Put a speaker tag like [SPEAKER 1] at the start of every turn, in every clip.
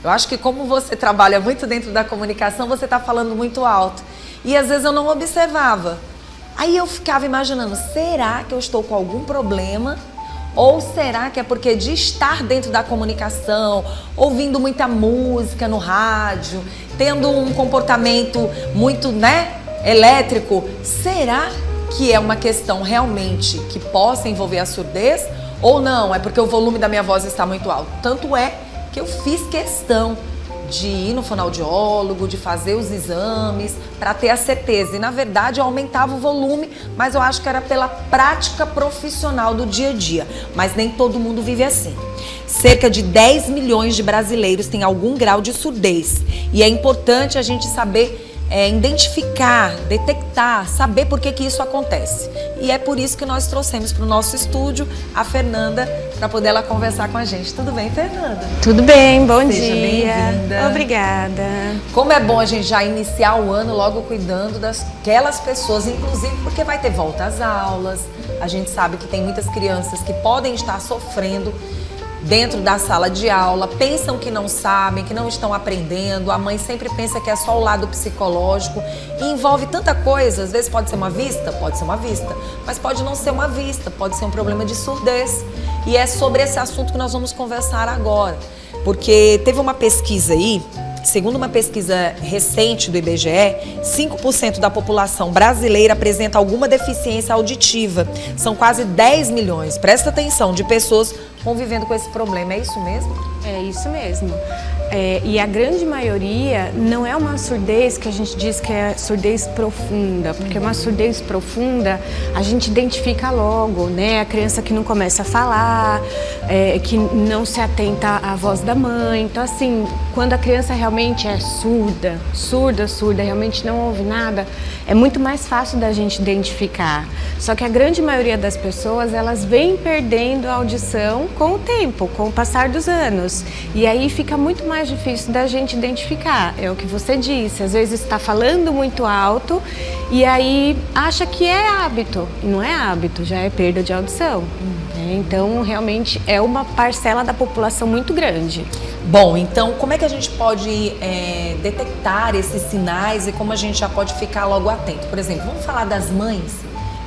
[SPEAKER 1] Eu acho que como você trabalha muito dentro da comunicação, você está falando muito alto. E às vezes eu não observava. Aí eu ficava imaginando, será que eu estou com algum problema? Ou será que é porque de estar dentro da comunicação, ouvindo muita música no rádio, tendo um comportamento muito, elétrico, será que é uma questão realmente que possa envolver a surdez? Ou não, é porque o volume da minha voz está muito alto? Tanto é que eu fiz questão de ir no fonoaudiólogo, de fazer os exames, para ter a certeza. E, na verdade, eu aumentava o volume, mas eu acho que era pela prática profissional do dia a dia. Mas nem todo mundo vive assim. Cerca de 10 milhões de brasileiros têm algum grau de surdez. E é importante a gente saber identificar, detectar, saber por que isso acontece. E é por isso que nós trouxemos para o nosso estúdio a Fernanda, para poder ela conversar com a gente. Tudo bem, Fernanda?
[SPEAKER 2] Tudo bem, bom dia.
[SPEAKER 1] Seja bem-vinda.
[SPEAKER 2] Obrigada.
[SPEAKER 1] Como é bom a gente já iniciar o ano logo cuidando daquelas pessoas, inclusive porque vai ter volta às aulas. A gente sabe que tem muitas crianças que podem estar sofrendo dentro da sala de aula, pensam que não sabem, que não estão aprendendo. A mãe sempre pensa que é só o lado psicológico e envolve tanta coisa. Às vezes pode ser uma vista, mas pode não ser uma vista, pode ser um problema de surdez. E é sobre esse assunto que nós vamos conversar agora, porque teve uma pesquisa aí, segundo uma pesquisa recente do IBGE, 5% da população brasileira apresenta alguma deficiência auditiva. São quase 10 milhões, presta atenção, de pessoas convivendo com esse problema. É isso mesmo?
[SPEAKER 2] É isso mesmo. E a grande maioria não é uma surdez que a gente diz que é surdez profunda, porque uma surdez profunda a gente identifica logo, né? A criança que não começa a falar, que não se atenta à voz da mãe. Então, assim, quando a criança realmente é surda, realmente não ouve nada, é muito mais fácil da gente identificar. Só que a grande maioria das pessoas, elas vêm perdendo a audição com o tempo, com o passar dos anos. E aí fica muito mais difícil da gente identificar. É o que você disse, às vezes está falando muito alto e aí acha que é hábito. E não é hábito, já é perda de audição. Então, realmente é uma parcela da população muito grande.
[SPEAKER 1] Bom, então como é que a gente pode detectar esses sinais e como a gente já pode ficar logo atento? Por exemplo, vamos falar das mães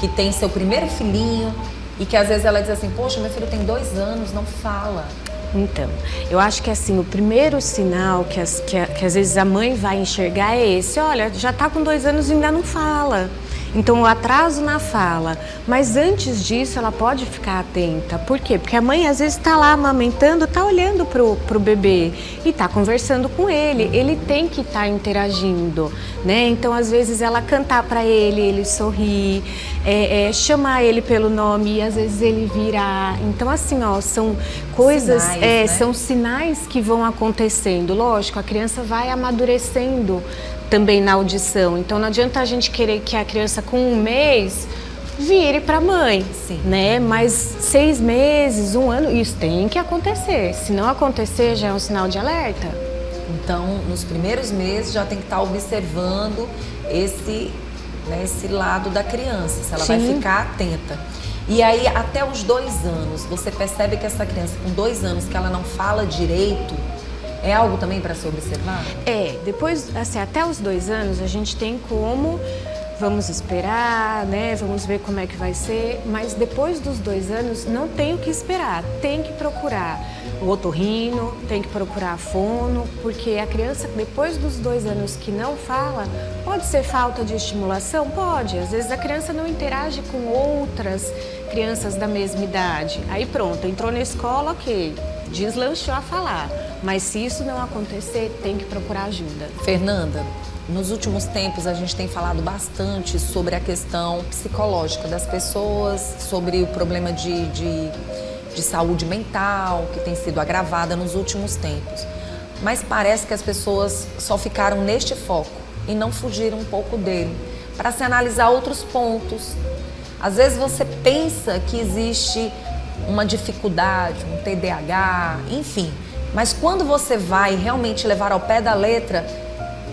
[SPEAKER 1] que têm seu primeiro filhinho e que às vezes ela diz assim, poxa, meu filho tem 2 anos, não fala.
[SPEAKER 2] Então, eu acho que assim, o primeiro sinal que às vezes a mãe vai enxergar é esse, olha, já está com 2 anos e ainda não fala. Então, o atraso na fala. Mas antes disso, ela pode ficar atenta. Por quê? Porque a mãe, às vezes, está lá amamentando, está olhando pro bebê e está conversando com ele. Ele tem que estar interagindo, né? Então, às vezes, ela cantar para ele sorrir, chamar ele pelo nome e, às vezes, ele virar. Então, assim, ó, são coisas,
[SPEAKER 1] sinais, né?
[SPEAKER 2] São sinais que vão acontecendo. Lógico, a criança vai amadurecendo também na audição. Então não adianta a gente querer que a criança com 1 mês vire para a mãe, né? Mas 6 meses, 1 ano, isso tem que acontecer. Se não acontecer, já é um sinal de alerta.
[SPEAKER 1] Então, nos primeiros meses já tem que estar observando esse lado da criança, se ela vai ficar atenta. E aí, até os 2 anos, você percebe que essa criança com 2 anos, que ela não fala direito, é algo também para se observar?
[SPEAKER 2] Depois, assim, até os 2 anos a gente tem como, vamos esperar, né? Vamos ver como é que vai ser, mas depois dos 2 anos não tem o que esperar, tem que procurar o otorrino, tem que procurar a fono, porque a criança, depois dos 2 anos que não fala, pode ser falta de estimulação? Pode, às vezes a criança não interage com outras crianças da mesma idade, aí pronto, entrou na escola, ok, deslanchou a falar. Mas se isso não acontecer, tem que procurar ajuda.
[SPEAKER 1] Fernanda, nos últimos tempos a gente tem falado bastante sobre a questão psicológica das pessoas, sobre o problema de saúde mental que tem sido agravada nos últimos tempos. Mas parece que as pessoas só ficaram neste foco e não fugiram um pouco dele, para se analisar outros pontos. Às vezes você pensa que existe uma dificuldade, um TDAH, enfim. Mas quando você vai realmente levar ao pé da letra,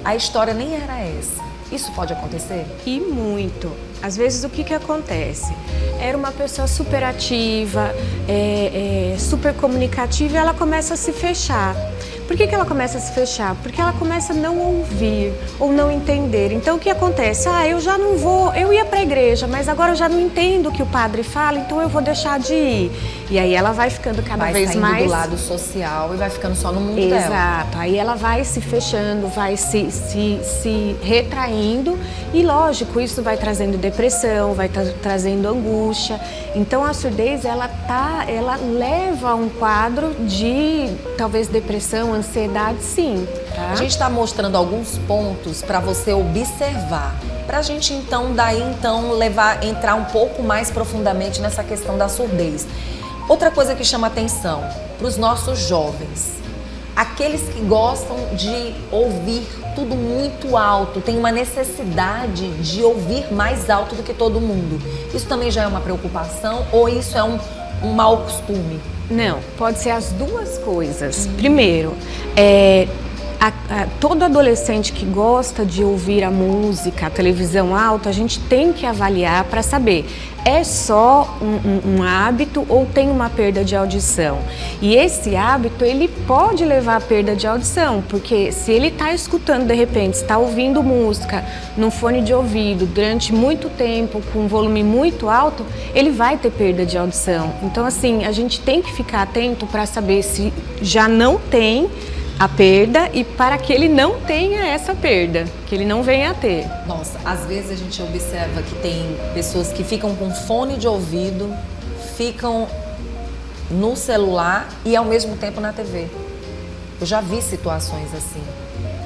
[SPEAKER 1] a história nem era essa. Isso pode acontecer?
[SPEAKER 2] E muito. Às vezes o que acontece? Era uma pessoa super ativa, super comunicativa e ela começa a se fechar. Por que ela começa a se fechar? Porque ela começa a não ouvir ou não entender. Então o que acontece? Eu já não vou, eu ia para a igreja, mas agora eu já não entendo o que o padre fala, então eu vou deixar de ir. E aí ela vai ficando cada vez mais
[SPEAKER 1] do lado social e vai ficando só no mundo dela.
[SPEAKER 2] Exato. Aí ela vai se fechando, vai se retraindo e, lógico, isso vai trazendo depressão, vai trazendo angústia. Então a surdez ela leva a um quadro de talvez depressão, ansiedade, sim. Tá?
[SPEAKER 1] A gente está mostrando alguns pontos para você observar, para a gente então entrar um pouco mais profundamente nessa questão da surdez. Outra coisa que chama atenção para os nossos jovens, aqueles que gostam de ouvir tudo muito alto, tem uma necessidade de ouvir mais alto do que todo mundo. Isso também já é uma preocupação ou isso é um mau costume?
[SPEAKER 2] Não, pode ser as duas coisas. Primeiro, todo adolescente que gosta de ouvir a música, a televisão alta, a gente tem que avaliar para saber, é só um hábito ou tem uma perda de audição? E esse hábito, ele pode levar à perda de audição, porque se ele está escutando, de repente, está ouvindo música num fone de ouvido durante muito tempo, com um volume muito alto, ele vai ter perda de audição. Então, assim, a gente tem que ficar atento para saber se já não tem a perda e para que ele não tenha essa perda, que ele não venha a ter.
[SPEAKER 1] Nossa, às vezes a gente observa que tem pessoas que ficam com fone de ouvido, ficam no celular e ao mesmo tempo na TV. Eu já vi situações assim.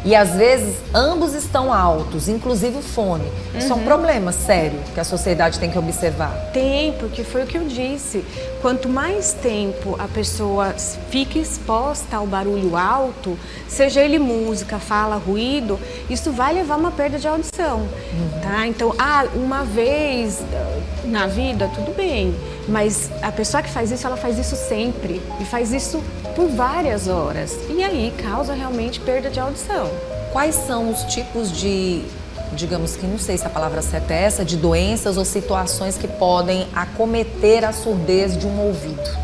[SPEAKER 1] E às vezes ambos estão altos, inclusive o fone. Isso é um problema sério que a sociedade tem que observar.
[SPEAKER 2] Tem, porque foi o que eu disse. Quanto mais tempo a pessoa fica exposta ao barulho alto, seja ele música, fala, ruído, isso vai levar a uma perda de audição. Tá? Então, uma vez na vida, tudo bem. Mas a pessoa que faz isso, ela faz isso sempre. E faz isso por várias horas. E aí causa realmente perda de audição.
[SPEAKER 1] Quais são os tipos de, digamos que não sei se a palavra certa é essa, de doenças ou situações que podem acometer a surdez de um ouvido?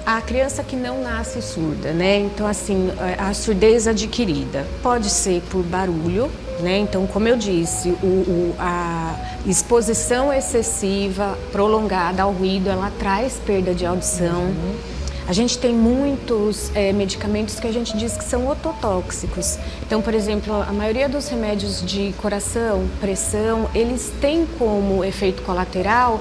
[SPEAKER 2] A criança que não nasce surda, né? Então, assim, a surdez adquirida pode ser por barulho, né? Então, como eu disse, a exposição excessiva, prolongada ao ruído, ela traz perda de audição. A gente tem muitos medicamentos que a gente diz que são ototóxicos. Então, por exemplo, a maioria dos remédios de coração, pressão, eles têm como efeito colateral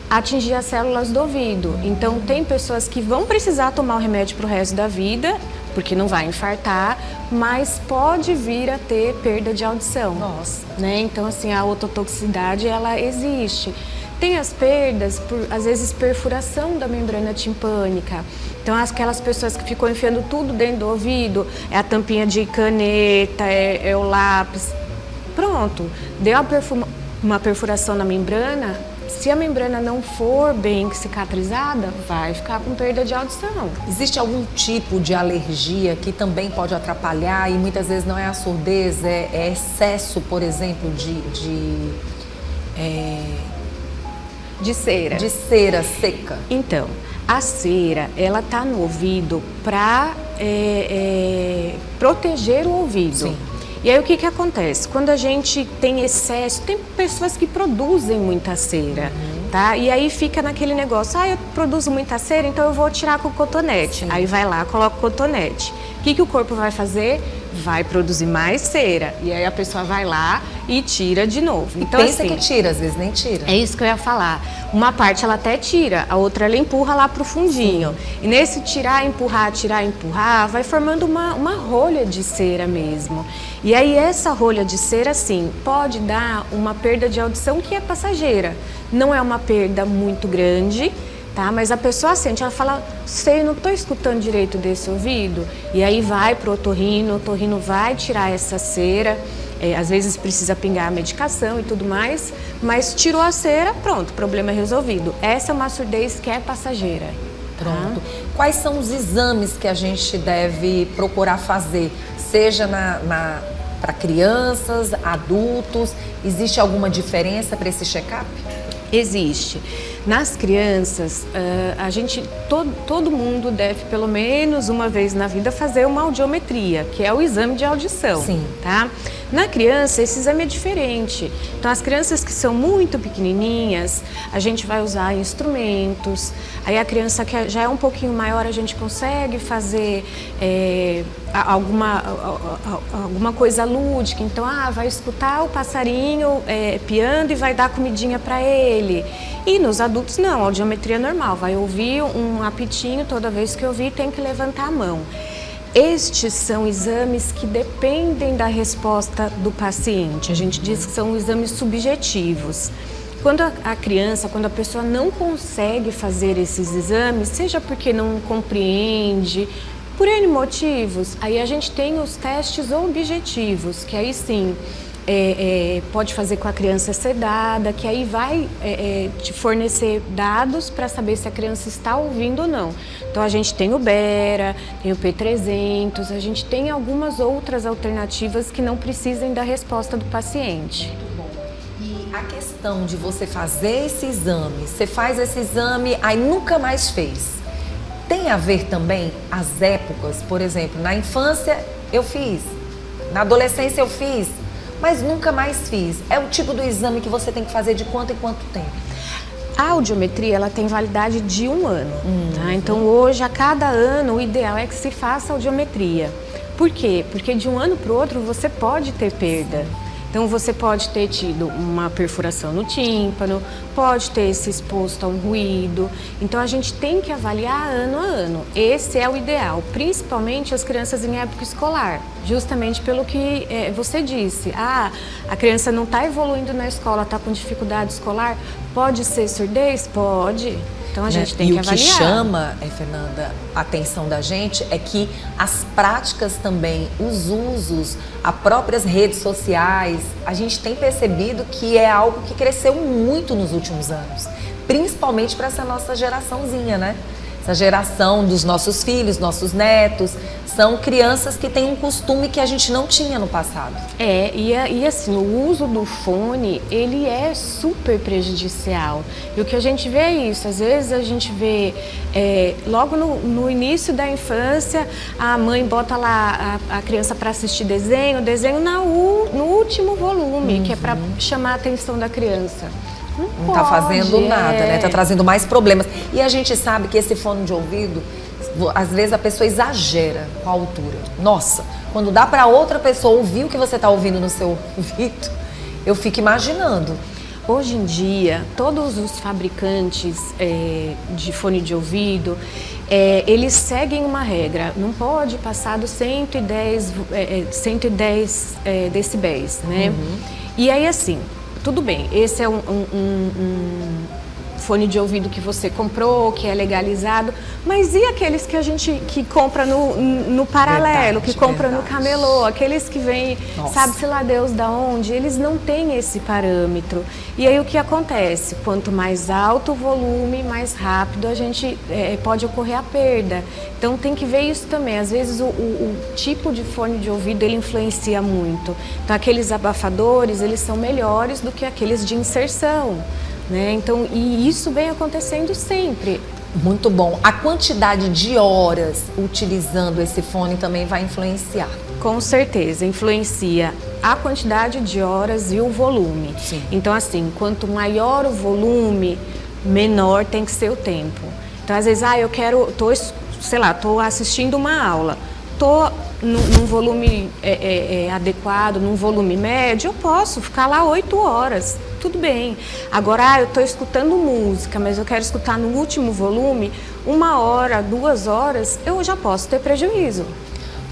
[SPEAKER 2] atingir as células do ouvido. Então, tem pessoas que vão precisar tomar o remédio para o resto da vida, porque não vai infartar, mas pode vir a ter perda de audição.
[SPEAKER 1] Nossa.
[SPEAKER 2] Né? Então, assim, a ototoxicidade, ela existe. Tem as perdas por, às vezes, perfuração da membrana timpânica. Então, aquelas pessoas que ficam enfiando tudo dentro do ouvido, é a tampinha de caneta, é o lápis. Pronto, deu uma perfuração na membrana. Se a membrana não for bem cicatrizada, vai ficar com perda de audição.
[SPEAKER 1] Existe algum tipo de alergia que também pode atrapalhar e muitas vezes não é a surdez, é excesso, por exemplo,
[SPEAKER 2] de cera.
[SPEAKER 1] De cera seca.
[SPEAKER 2] Então, a cera, ela tá no ouvido para proteger o ouvido.
[SPEAKER 1] Sim.
[SPEAKER 2] E aí o que acontece? Quando a gente tem excesso, tem pessoas que produzem muita cera, tá? E aí fica naquele negócio, eu produzo muita cera, então eu vou tirar com o cotonete. Sim. Aí vai lá, coloca o cotonete. O que o corpo vai fazer? Vai produzir mais cera. E aí a pessoa vai lá e tira de novo.
[SPEAKER 1] Então, pensa assim, que tira, às vezes nem tira.
[SPEAKER 2] É isso que eu ia falar. Uma parte ela até tira, a outra ela empurra lá pro fundinho. Sim. E nesse tirar, empurrar, vai formando uma rolha de cera mesmo. E aí essa rolha de cera, assim, pode dar uma perda de audição que é passageira. Não é uma perda muito grande, tá? Mas a pessoa sente, ela fala, não estou escutando direito desse ouvido. E aí vai pro otorrino, o otorrino vai tirar essa cera. Às vezes precisa pingar a medicação e tudo mais, mas tirou a cera, pronto, problema é resolvido. Essa é uma surdez que é passageira.
[SPEAKER 1] Pronto. Quais são os exames que a gente deve procurar fazer? Seja para crianças, adultos, existe alguma diferença para esse check-up?
[SPEAKER 2] Existe. Nas crianças, todo mundo deve, pelo menos uma vez na vida, fazer uma audiometria, que é o exame de audição.
[SPEAKER 1] Sim.
[SPEAKER 2] Tá? Na criança, esse exame é diferente. Então, as crianças que são muito pequenininhas, a gente vai usar instrumentos. Aí, a criança que já é um pouquinho maior, a gente consegue fazer alguma coisa lúdica. Então, vai escutar o passarinho piando e vai dar comidinha para ele. E nos adultos, não, audiometria normal. Vai ouvir um apitinho, toda vez que ouvir tem que levantar a mão. Estes são exames que dependem da resposta do paciente. A gente diz que são exames subjetivos. Quando a criança, quando a pessoa não consegue fazer esses exames, seja porque não compreende, por N motivos, aí a gente tem os testes objetivos, que aí sim, pode fazer com a criança sedada, que aí vai te fornecer dados para saber se a criança está ouvindo ou não. Então a gente tem o Bera, tem o P300, a gente tem algumas outras alternativas que não precisem da resposta do paciente.
[SPEAKER 1] Muito bom. E a questão de você fazer esse exame, você faz esse exame, aí nunca mais fez. Tem a ver também as épocas, por exemplo, na infância eu fiz, na adolescência eu fiz, mas nunca mais fiz. É o tipo do exame que você tem que fazer de quanto em quanto tempo?
[SPEAKER 2] A audiometria, ela tem validade de 1 ano. Tá? Então, hoje, a cada ano, o ideal é que se faça audiometria. Por quê? Porque de um ano para o outro, você pode ter perda. Então, você pode ter tido uma perfuração no tímpano, pode ter se exposto a um ruído. Então, a gente tem que avaliar ano a ano. Esse é o ideal, principalmente as crianças em época escolar. Justamente pelo que você disse. A criança não está evoluindo na escola, está com dificuldade escolar. Pode ser surdez? Pode. Então, a gente tem que avaliar.
[SPEAKER 1] E o que chama, Fernanda, a atenção da gente é que as práticas também, os usos, as próprias redes sociais, a gente tem percebido que é algo que cresceu muito nos últimos anos, principalmente para essa nossa geraçãozinha, né? Essa geração dos nossos filhos, nossos netos, são crianças que têm um costume que a gente não tinha no passado.
[SPEAKER 2] E assim, o uso do fone, ele é super prejudicial. E o que a gente vê é isso, às vezes a gente vê, logo no início da infância, a mãe bota lá a criança para assistir desenho no último volume, que é para chamar a atenção da criança.
[SPEAKER 1] Não tá fazendo nada, né? Tá trazendo mais problemas. E a gente sabe que esse fone de ouvido, às vezes a pessoa exagera com a altura. Nossa, quando dá para outra pessoa ouvir o que você tá ouvindo no seu ouvido, eu fico imaginando.
[SPEAKER 2] Hoje em dia, todos os fabricantes de fone de ouvido, eles seguem uma regra, não pode passar dos 110 decibéis, né? E aí, assim, tudo bem, esse é um fone de ouvido que você comprou, que é legalizado, mas e aqueles que a gente compra no paralelo, que compra no camelô, aqueles que vêm, sabe-se lá Deus da onde, eles não têm esse parâmetro. E aí o que acontece? Quanto mais alto o volume, mais rápido a gente pode ocorrer a perda. Então tem que ver isso também. Às vezes o tipo de fone de ouvido ele influencia muito. Então aqueles abafadores, eles são melhores do que aqueles de inserção. Né? Então, e isso vem acontecendo sempre.
[SPEAKER 1] Muito bom. A quantidade de horas utilizando esse fone também vai influenciar?
[SPEAKER 2] Com certeza, influencia a quantidade de horas e o volume.
[SPEAKER 1] Sim.
[SPEAKER 2] Então, assim, quanto maior o volume, menor tem que ser o tempo. Então, às vezes, tô assistindo uma aula, tô num volume adequado, num volume médio, eu posso ficar lá 8 horas. Tudo bem. Agora, eu estou escutando música, mas eu quero escutar no último volume, 1 hora, 2 horas, eu já posso ter prejuízo.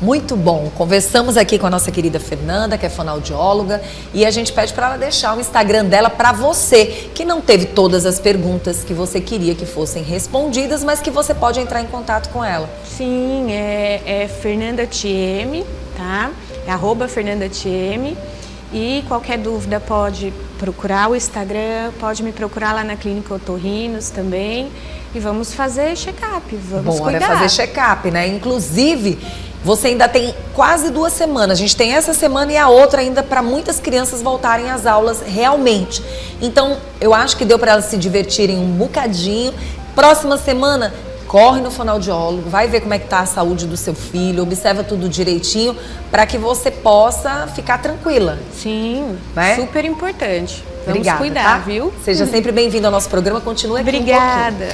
[SPEAKER 1] Muito bom. Conversamos aqui com a nossa querida Fernanda, que é fonoaudióloga, e a gente pede para ela deixar o Instagram dela para você, que não teve todas as perguntas que você queria que fossem respondidas, mas que você pode entrar em contato com ela.
[SPEAKER 2] Sim, é Fernanda TM, tá? É @FernandaTM. E qualquer dúvida pode procurar o Instagram, pode me procurar lá na Clínica Otorrinos também. E vamos fazer check-up, vamos cuidar.
[SPEAKER 1] Bora fazer check-up, né? Inclusive, Você ainda tem quase 2 semanas. A gente tem essa semana e a outra ainda para muitas crianças voltarem às aulas realmente. Então, eu acho que deu para elas se divertirem um bocadinho. Próxima semana, corre no fonoaudiólogo, vai ver como é que tá a saúde do seu filho, observa tudo direitinho para que você possa ficar tranquila.
[SPEAKER 2] Sim,
[SPEAKER 1] né?
[SPEAKER 2] super importante. Vamos
[SPEAKER 1] Obrigada,
[SPEAKER 2] cuidar,
[SPEAKER 1] tá?
[SPEAKER 2] viu?
[SPEAKER 1] Seja sempre bem-vindo ao nosso programa, continue aqui um pouquinho.
[SPEAKER 2] Obrigada.